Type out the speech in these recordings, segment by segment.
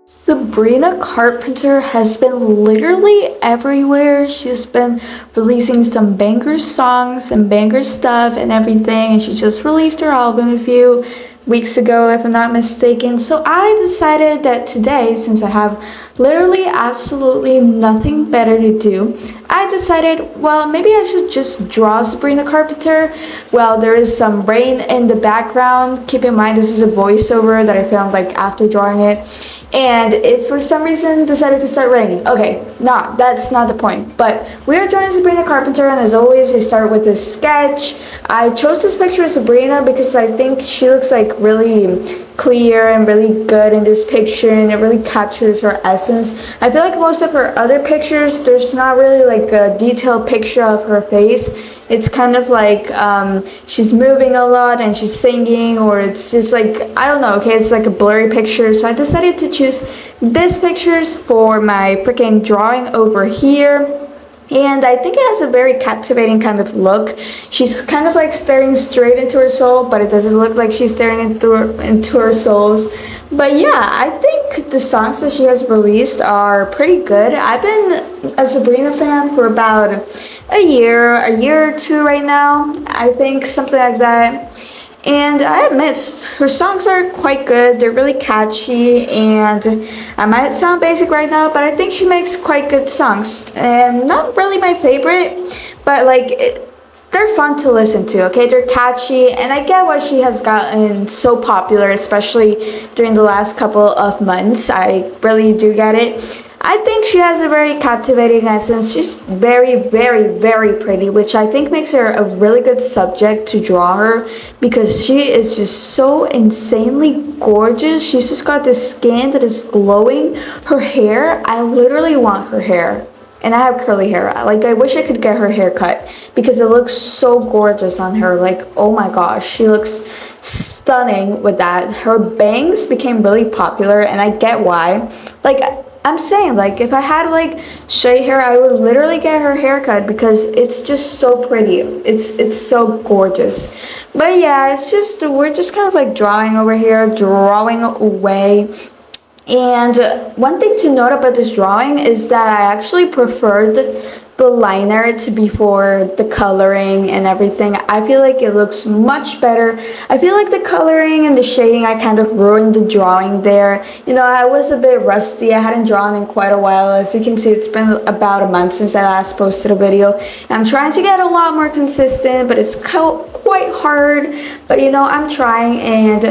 Sabrina Carpenter has been literally everywhere. She's been releasing some banger songs and banger stuff and everything, and she just released her album a few weeks ago, if I'm not mistaken. So I decided that today, since I have literally absolutely nothing better to do, I decided, well, maybe I should just draw Sabrina Carpenter. Well, there is some rain in the background. Keep in mind, this is a voiceover that I filmed like after drawing it. And it for some reason decided to start raining. Okay, no, that's not the point. But we are drawing Sabrina Carpenter, and as always, I start with a sketch. I chose this picture of Sabrina because I think she looks like really clear and really good in this picture, and it really captures her essence. I feel like most of her other pictures, there's not really like a detailed picture of her face. It's kind of like she's moving a lot and she's singing, or it's just like, I don't know, okay, it's like a blurry picture. So I decided to choose these pictures for my freaking drawing over here. And I think it has a very captivating kind of look. She's kind of like staring straight into her soul, but it doesn't look like she's staring into her souls. But yeah, I think the songs that she has released are pretty good. I've been a Sabrina fan for about a year or two right now. I think something like that. And I admit, her songs are quite good. They're really catchy, and I might sound basic right now, but I think she makes quite good songs. And not really my favorite, but they're fun to listen to, okay? They're catchy, and I get why she has gotten so popular, especially during the last couple of months. I really do get it. I think she has a very captivating essence. She's very, very, very pretty, which I think makes her a really good subject to draw her, because she is just so insanely gorgeous. She's just got this skin that is glowing. Her hair, I literally want her hair. And I have curly hair. I wish I could get her hair cut because it looks so gorgeous on her. Like, oh my gosh, she looks stunning with that. Her bangs became really popular, and I get why. I'm saying, if I had straight hair, I would literally get her haircut because it's just so pretty. It's so gorgeous. But yeah, we're just kind of drawing over here, drawing away. And one thing to note about this drawing is that I actually preferred the liner to before the coloring and everything. I feel like it looks much better. I feel like the coloring and the shading, I kind of ruined the drawing there. You know, I was a bit rusty. I hadn't drawn in quite a while. As you can see, it's been about a month since I last posted a video. I'm trying to get a lot more consistent, but it's quite hard. But you know, I'm trying, and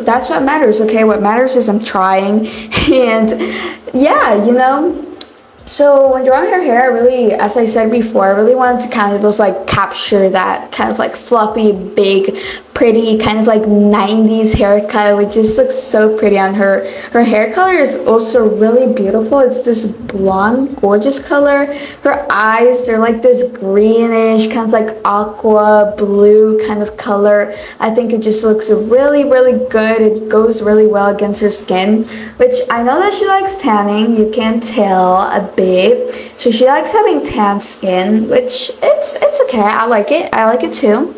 that's what matters, okay? What matters is I'm trying. And yeah, you know, so when drawing her hair, I really, as I said before, I really wanted to kind of just capture that kind of fluffy, big, pretty, kind of 90s haircut, which just looks so pretty on her. Her hair color is also really beautiful. It's this blonde, gorgeous color. Her eyes, they're this greenish, kind of aqua blue kind of color. I think it just looks really, really good. It goes really well against her skin, which I know that she likes tanning. You can tell a bit. So she likes having tan skin, which it's okay. I like it. I like it too.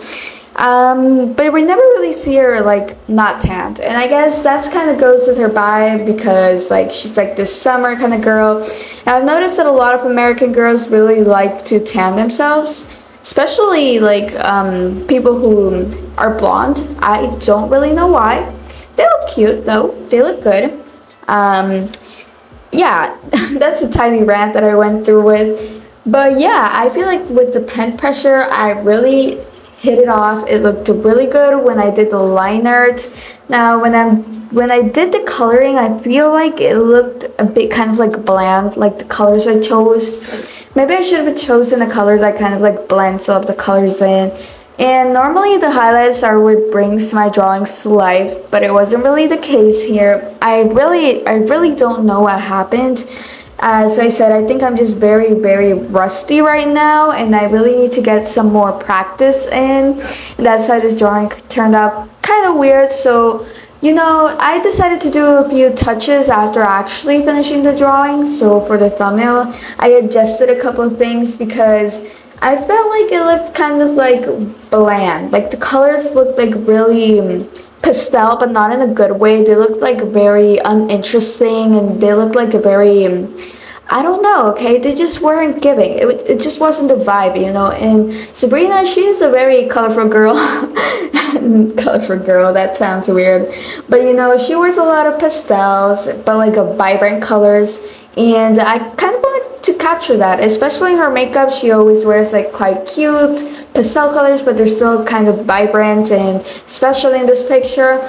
But we never really see her not tanned, and I guess that's kind of goes with her vibe, because she's this summer kind of girl. And I've noticed that a lot of American girls really like to tan themselves, especially people who are blonde. I don't really know why. They look cute though. They look good. Yeah, that's a tiny rant that I went through with. But yeah, I feel with the pen pressure, I really hit it off. It looked really good when I did the line art. Now when I did the coloring, I feel it looked a bit kind of bland, the colors I chose. Maybe I should have chosen a color that kind of blends all of the colors in. And normally the highlights are what brings my drawings to life, but it wasn't really the case here. I really don't know what happened. As I said, I think I'm just very, very rusty right now, and I really need to get some more practice in. And that's why this drawing turned out kind of weird. So, you know, I decided to do a few touches after actually finishing the drawing. So for the thumbnail, I adjusted a couple of things because I felt like it looked kind of like bland. Like the colors looked like really pastel, but not in a good way. They looked like very uninteresting, and they looked like a very I don't know, okay? They just weren't giving. It just wasn't the vibe, you know? And Sabrina, she is a very colorful girl. Colorful girl, that sounds weird. But you know, she wears a lot of pastels, but like a vibrant colors. And I kind of wanted to capture that, especially in her makeup. She always wears like quite cute pastel colors, but they're still kind of vibrant, and especially in this picture.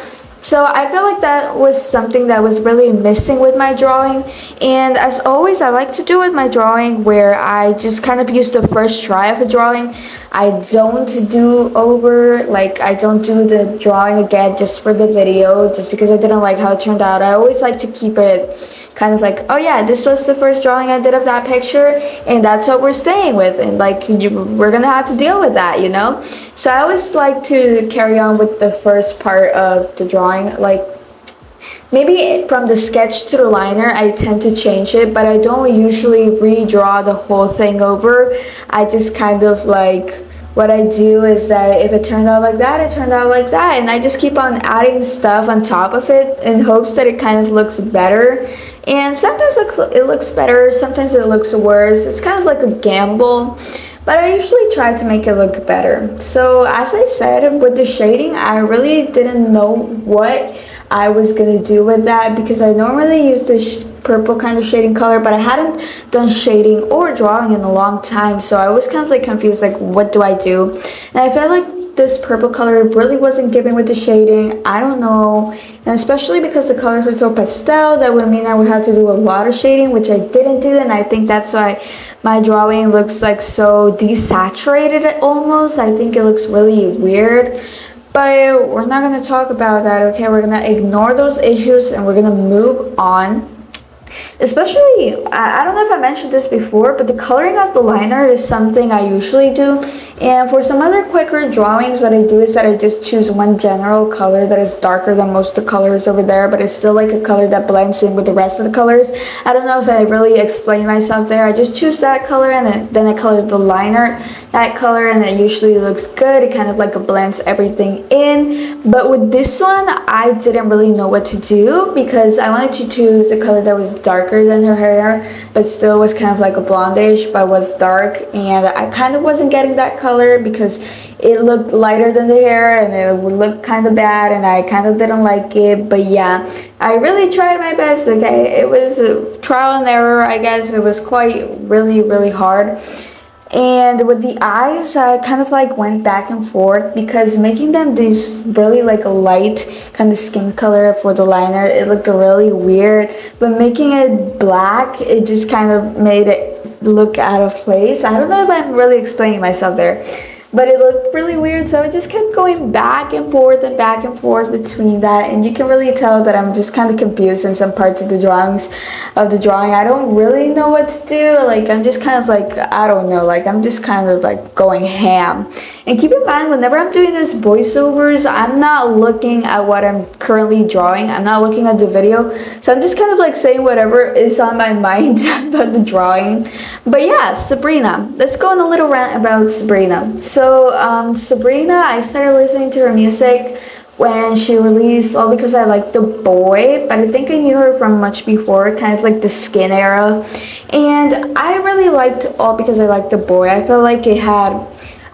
So I feel like that was something that was really missing with my drawing. And as always, I like to do with my drawing where I just kind of use the first try of a drawing. I don't do over, like I don't do the drawing again just for the video, just because I didn't like how it turned out. I always like to keep it kind of like, oh yeah, this was the first drawing I did of that picture, and that's what we're staying with, and like we're gonna have to deal with that, you know? So I always like to carry on with the first part of the drawing. Like maybe from the sketch to the liner, I tend to change it, but I don't usually redraw the whole thing over. I just kind of like, what I do is that if it turned out like that, it turned out like that, and I just keep on adding stuff on top of it in hopes that it kind of looks better. And sometimes it looks better, sometimes it looks worse. It's kind of like a gamble, but I usually try to make it look better. So as I said, with the shading, I really didn't know what I was gonna do with that, because I normally use this purple kind of shading color, but I hadn't done shading or drawing in a long time, so I was kind of like confused, like what do I do? And I felt like this purple color really wasn't giving with the shading. I don't know, and especially because the colors were so pastel, that would mean I would have to do a lot of shading, which I didn't do, and I think that's why my drawing looks like so desaturated almost. I think it looks really weird. But we're not going to talk about that, okay? We're going to ignore those issues and we're going to move on. Especially, I don't know if I mentioned this before, but the coloring of the liner is something I usually do. And for some other quicker drawings, what I do is that I just choose one general color that is darker than most of the colors over there, but it's still like a color that blends in with the rest of the colors. I don't know if I really explained myself there. I just choose that color, and then I color the liner that color, and it usually looks good. It kind of like blends everything in. But with this one, I didn't really know what to do, because I wanted to choose a color that was darker than her hair, but still was kind of like a blondish, but was dark, and I kind of wasn't getting that color because it looked lighter than the hair, and it would look kind of bad, and I kind of didn't like it. But yeah, I really tried my best, okay? It was a trial and error, I guess. It was quite really hard. And with the eyes, I kind of like went back and forth, because making them this really like a light kind of skin color for the liner, it looked really weird. But making it black, it just kind of made it look out of place. I don't know if I'm really explaining myself there, but it looked really weird, so I just kept going back and forth between that, and you can really tell that I'm just kind of confused in some parts of the drawing. I don't really know what to do. Like, I'm just kind of like, I don't know, like I'm just kind of like going ham. And keep in mind, whenever I'm doing these voiceovers, I'm not looking at what I'm currently drawing. I'm not looking at the video, so I'm just kind of like saying whatever is on my mind about the drawing. But yeah, Sabrina, let's go on a little rant about Sabrina. So Sabrina, I started listening to her music when she released All Because I Like the Boy, but I think I knew her from much before, kind of like the Skin era. And I really liked All Because I Like the Boy. I felt like it had,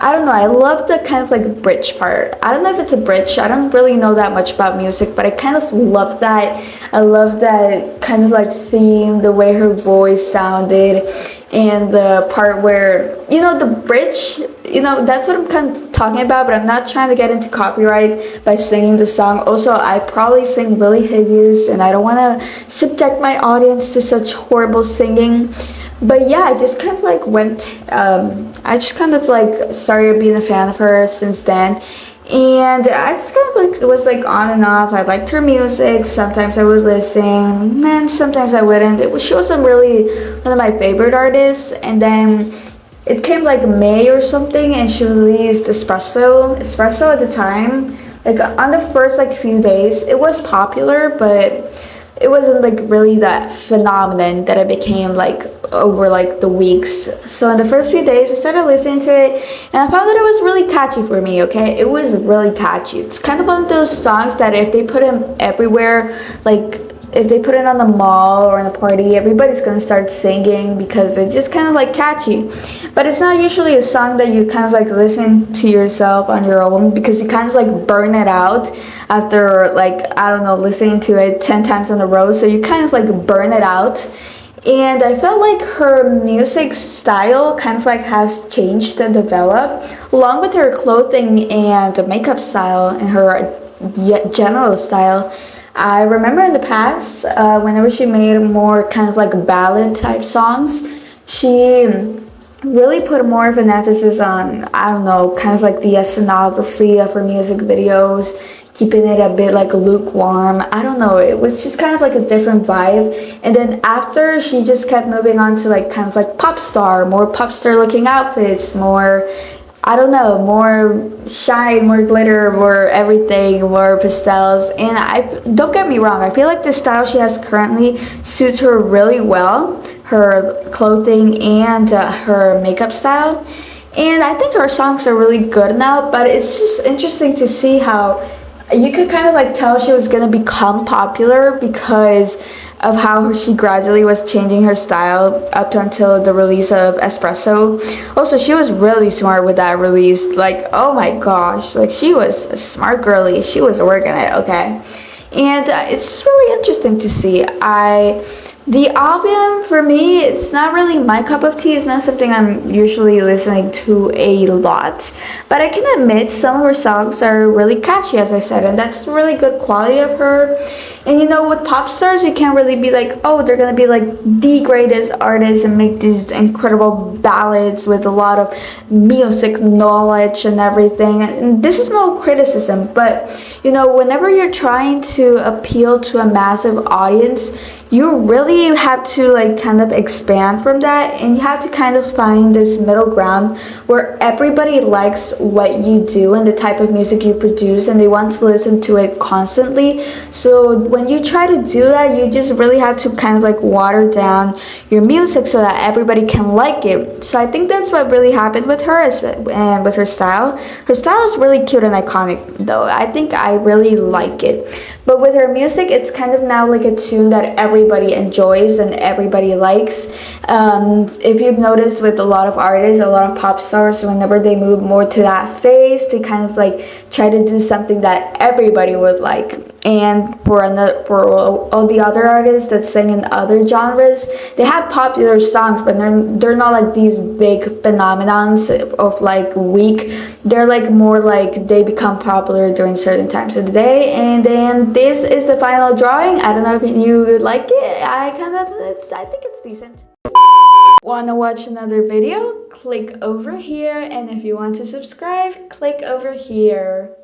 I don't know, I love the kind of like bridge part. I don't know if it's a bridge. I don't really know that much about music, but I kind of love that. I love that kind of like theme, the way her voice sounded, and the part where, you know, the bridge, you know, that's what I'm kind of talking about, but I'm not trying to get into copyright by singing the song. Also, I probably sing really hideous, and I don't want to subject my audience to such horrible singing. But yeah, I just kind of like I just kind of like started being a fan of her since then. And I just kind of like, it was like on and off. I liked her music. Sometimes I would listen, and sometimes I wouldn't. She wasn't really one of my favorite artists. And then it came like May or something, and she released Espresso. Espresso at the time, like on the first like few days, it was popular, but it wasn't like really that phenomenon that it became like over like the weeks. So in the first few days I started listening to it and I found that it was really catchy for me. Okay, it was really catchy. It's kind of one of those songs that if they put them everywhere, like if they put it on the mall or in a party, everybody's gonna start singing because it's just kind of like catchy. But it's not usually a song that you kind of like listen to yourself on your own, because you kind of like burn it out after, like, I don't know, listening to it 10 times in a row. So you kind of like burn it out. And I felt like her music style kind of like has changed and developed along with her clothing and makeup style and her general style. I remember in the past, whenever she made more kind of like ballad type songs, she really put more of an emphasis on, I don't know, kind of like the scenography of her music videos, keeping it a bit like lukewarm. I don't know, it was just kind of like a different vibe. And then after, she just kept moving on to like kind of like more pop star looking outfits, more, I don't know, more shine, more glitter, more everything, more pastels. And I don't get me wrong, I feel like the style she has currently suits her really well, her clothing and her makeup style. And I think her songs are really good now, but it's just interesting to see how you could kind of like tell she was gonna become popular because of how she gradually was changing her style up to until the release of Espresso. Also, she was really smart with that release. Like, oh my gosh, like she was a smart girly. She was working it, okay? And it's just really interesting to see. The album, for me, it's not really my cup of tea. It's not something I'm usually listening to a lot. But I can admit some of her songs are really catchy, as I said, and that's really good quality of her. And you know, with pop stars, you can't really be like, oh, they're gonna be like the greatest artists and make these incredible ballads with a lot of music knowledge and everything. And this is no criticism, but you know, whenever you're trying to appeal to a massive audience, you really have to like kind of expand from that, and you have to kind of find this middle ground where everybody likes what you do and the type of music you produce, and they want to listen to it constantly. So when you try to do that, you just really have to kind of like water down your music so that everybody can like it. So I think that's what really happened with her and with her style. Her style is really cute and iconic though. I think I really like it. But with her music, it's kind of now like a tune that everybody enjoys and everybody likes. If you've noticed with a lot of artists, a lot of pop stars, whenever they move more to that phase, they kind of like try to do something that everybody would like. And for all the other artists that sing in other genres, they have popular songs, but they're not like these big phenomenons of like week. They're like more like they become popular during certain times of the day. And then this is the final drawing. I don't know if you would like it. I think it's decent. Wanna watch another video? Click over here, and if you want to subscribe, click over here.